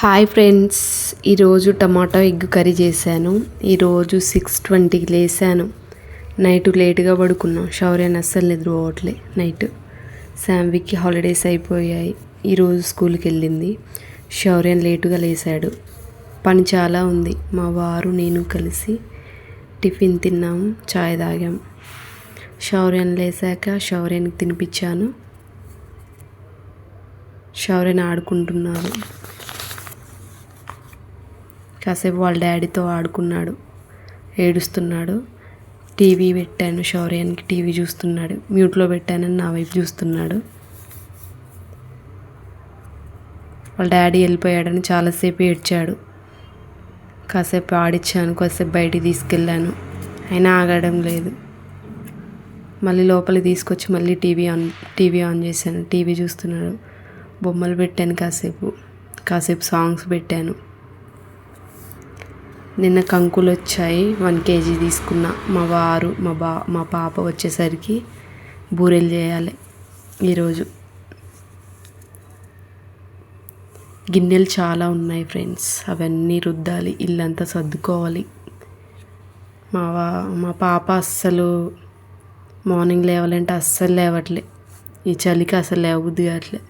Hi friends, ఈరోజు tomato egg curry చేశాను. ఈరోజు 6:20కి లేసాను. నైట్ లేట్గా పడుకున్నాం. శౌర్యాన్ని అస్సలు నిద్రపోవట్లే. నైట్ శాంవికి హాలిడేస్ అయిపోయాయి. ఈరోజు స్కూల్కి వెళ్ళింది. శౌర్యన్ లేటుగా లేసాడు. పని చాలా ఉంది. మా వారు నేను కలిసి టిఫిన్ తిన్నాము, చాయ్ తాగాం. శౌర్యన్ లేసాక శౌర్యానికి తినిపించాను. శౌర్యన్ ఆడుకుంటున్నాడు. కాసేపు వాళ్ళ డాడీతో ఆడుకున్నాడు. ఏడుస్తున్నాడు. టీవీ పెట్టాను. శౌర్యానికి టీవీ చూస్తున్నాడు. మ్యూట్లో పెట్టానని నా వైపు చూస్తున్నాడు. వాళ్ళ డాడీ వెళ్ళిపోయాడని చాలాసేపు ఏడ్చాడు. కాసేపు ఆడిచ్చాను, కాసేపు బయటికి తీసుకెళ్ళాను. అయినా ఆగడం లేదు. మళ్ళీ లోపలికి తీసుకొచ్చి మళ్ళీ టీవీ ఆన్ చేశాను. టీవీ చూస్తున్నాడు. బొమ్మలు పెట్టాను. కాసేపు సాంగ్స్ పెట్టాను. నిన్న కంకులు వచ్చాయి. 1 kg తీసుకున్నా. మా వారు మా పాప వచ్చేసరికి బూరెలు చేయాలి. ఈరోజు గిన్నెలు చాలా ఉన్నాయి ఫ్రెండ్స్. అవన్నీ రుద్దాలి. ఇల్లంతా సర్దుకోవాలి. మా పాప అస్సలు మార్నింగ్ లేవాలంటే అస్సలు లేవట్లే. ఈ చలికి అసలు లేవబుద్ధి కావట్లే.